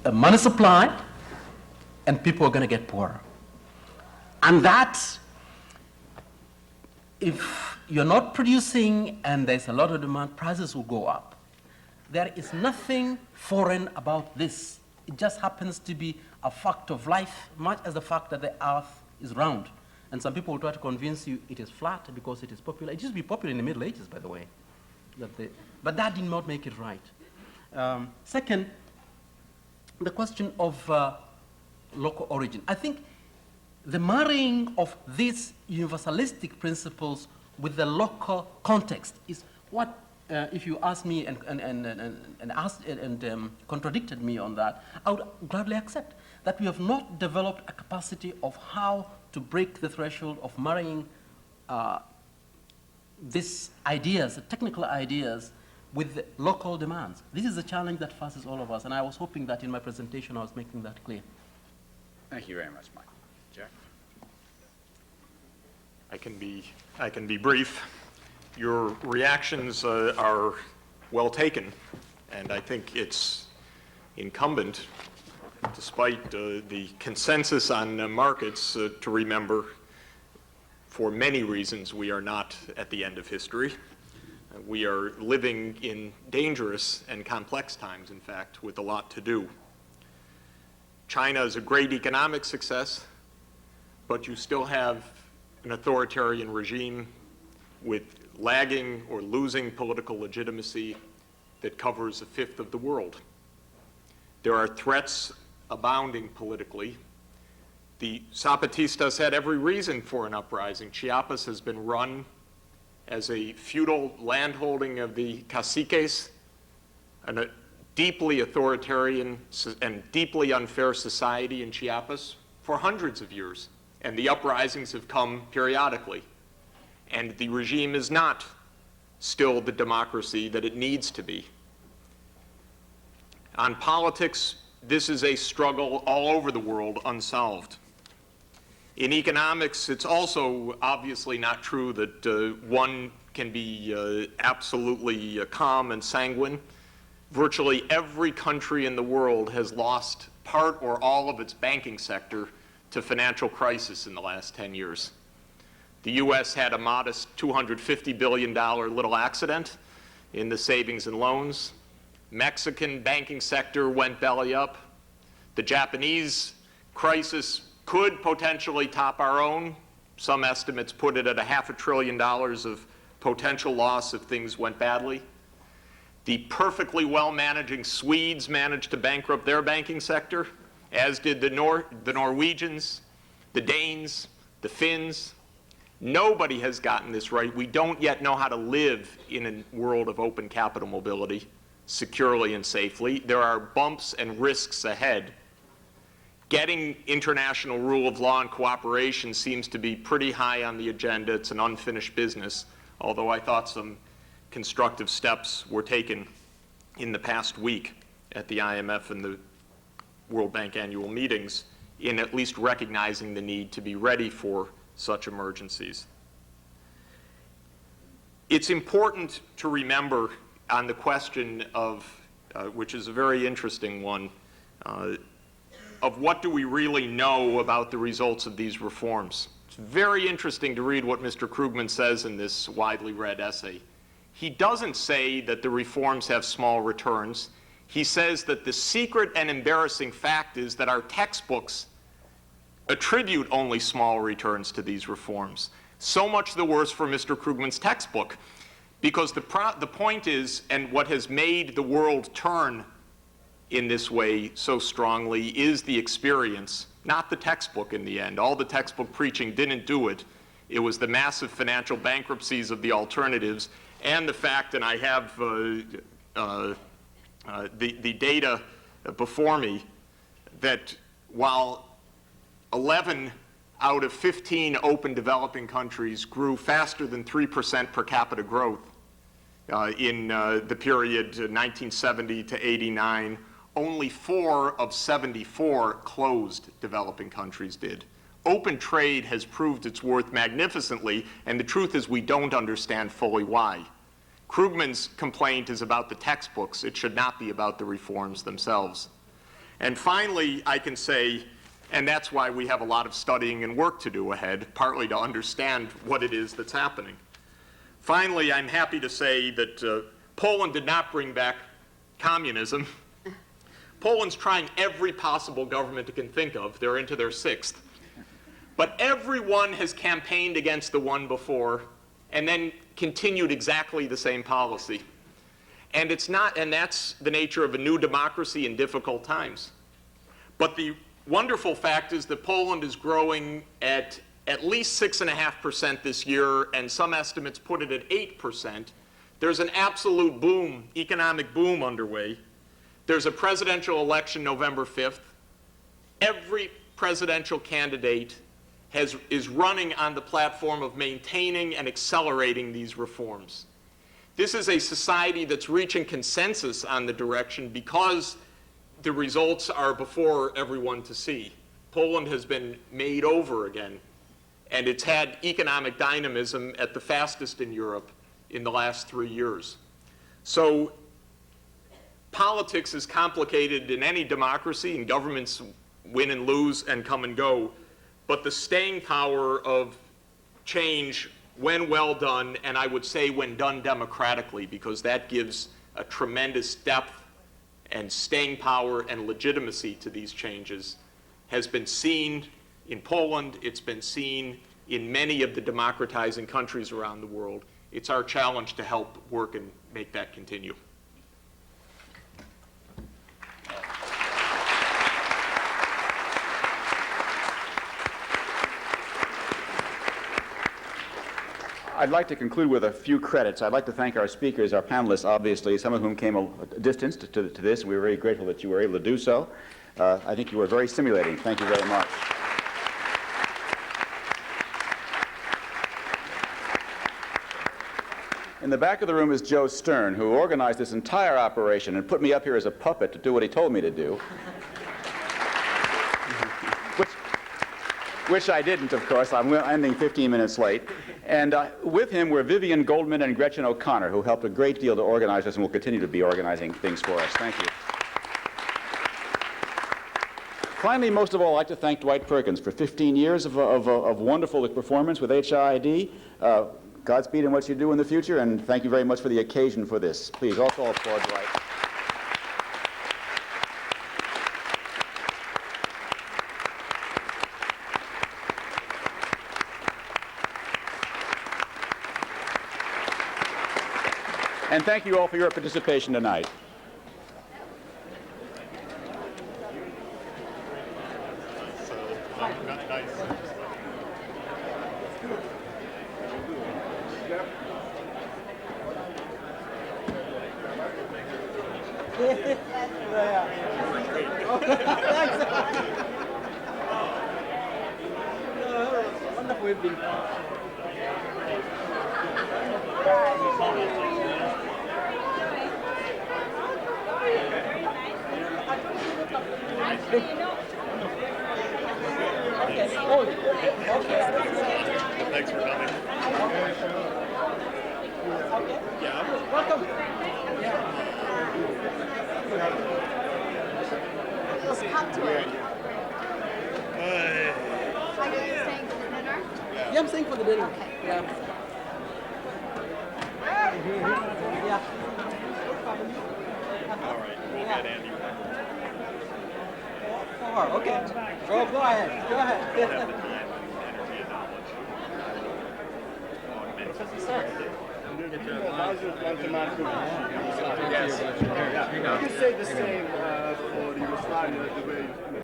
a money supply, and people are going to get poorer. And that, if you're not producing and there's a lot of demand, prices will go up. There is nothing foreign about this. It just happens to be a fact of life, much as the fact that the earth is round. And some people will try to convince you it is flat because it is popular. It used to be popular in the Middle Ages, by the way. But that did not make it right. Second, the question of local origin. I think the marrying of these universalistic principles with the local context is what, if you ask me and contradicted me on that, I would gladly accept that we have not developed a capacity of how to break the threshold of marrying these ideas, the technical ideas, with the local demands. This is a challenge that faces all of us, and I was hoping that in my presentation I was making that clear. Thank you very much, Mike. Jack? I can be brief. Your reactions are well taken, and I think it's incumbent, despite the consensus on markets, to remember, for many reasons, we are not at the end of history. We are living in dangerous and complex times, in fact, with a lot to do. China is a great economic success, but you still have an authoritarian regime with lagging or losing political legitimacy that covers a fifth of the world. There are threats abounding politically. The Zapatistas had every reason for an uprising. Chiapas has been run as a feudal landholding of the caciques, and a deeply authoritarian and deeply unfair society in Chiapas for hundreds of years. And the uprisings have come periodically. And the regime is not still the democracy that it needs to be. On politics, this is a struggle all over the world, unsolved. In economics, it's also obviously not true that one can be absolutely calm and sanguine. Virtually every country in the world has lost part or all of its banking sector to financial crisis in the last 10 years. The US had a modest $250 billion little accident in the savings and loans. Mexican banking sector went belly up. The Japanese crisis could potentially top our own. Some estimates put it at $500 billion of potential loss if things went badly. The perfectly well-managing Swedes managed to bankrupt their banking sector, as did the Norwegians, the Danes, the Finns. Nobody has gotten this right. We don't yet know how to live in a world of open capital mobility securely and safely. There are bumps and risks ahead. Getting international rule of law and cooperation seems to be pretty high on the agenda. It's an unfinished business, although I thought some constructive steps were taken in the past week at the IMF and the World Bank annual meetings in at least recognizing the need to be ready for such emergencies. It's important to remember on the question of, which is a very interesting one, of what do we really know about the results of these reforms. It's very interesting to read what Mr. Krugman says in this widely read essay. He doesn't say that the reforms have small returns. He says that the secret and embarrassing fact is that our textbooks attribute only small returns to these reforms. So much the worse for Mr. Krugman's textbook, because the point is, and what has made the world turn in this way so strongly, is the experience, not the textbook in the end. All the textbook preaching didn't do it. It was the massive financial bankruptcies of the alternatives and the fact, and I have the data before me, that while 11 out of 15 open developing countries grew faster than 3% per capita growth in the period 1970 to 89, only 4 of 74 closed developing countries did. Open trade has proved its worth magnificently, and the truth is we don't understand fully why. Krugman's complaint is about the textbooks. It should not be about the reforms themselves. And finally, I can say, and that's why we have a lot of studying and work to do ahead, partly to understand what it is that's happening. Finally, I'm happy to say that Poland did not bring back communism. Poland's trying every possible government it can think of. They're into their sixth. But everyone has campaigned against the one before and then continued exactly the same policy. And it's not, and that's the nature of a new democracy in difficult times. But the wonderful fact is that Poland is growing at least 6.5% this year, and some estimates put it at 8%. There's an absolute boom, economic boom underway. There's a presidential election November 5th. Every presidential candidate is running on the platform of maintaining and accelerating these reforms. This is a society that's reaching consensus on the direction because the results are before everyone to see. Poland has been made over again, and it's had economic dynamism at the fastest in Europe in the last 3 years. So politics is complicated in any democracy, and governments win and lose and come and go. But the staying power of change, when well done, and I would say when done democratically, because that gives a tremendous depth and staying power and legitimacy to these changes, has been seen in Poland. It's been seen in many of the democratizing countries around the world. It's our challenge to help work and make that continue. I'd like to conclude with a few credits. I'd like to thank our speakers, our panelists, obviously, some of whom came a distance to this. We were very grateful that you were able to do so. I think you were very stimulating. Thank you very much. In the back of the room is Joe Stern, who organized this entire operation and put me up here as a puppet to do what he told me to do. Which I didn't, of course. I'm ending 15 minutes late. And with him were Vivian Goldman and Gretchen O'Connor, who helped a great deal to organize us and will continue to be organizing things for us. Thank you. Finally, most of all, I'd like to thank Dwight Perkins for 15 years of wonderful performance with HIID. Godspeed in what you do in the future, and thank you very much for the occasion for this. Please also applaud Dwight. And thank you all for your participation tonight. Thanks for coming. Yeah, welcome. Just come to it. Are you staying for the dinner? Yeah, I'm staying for the dinner. Okay. Yeah. Yeah. All right, we'll get Andy. 4, okay. Oh, go ahead. Go ahead. We'll have the time, energy, and knowledge. You say the same for Yugoslavia, the way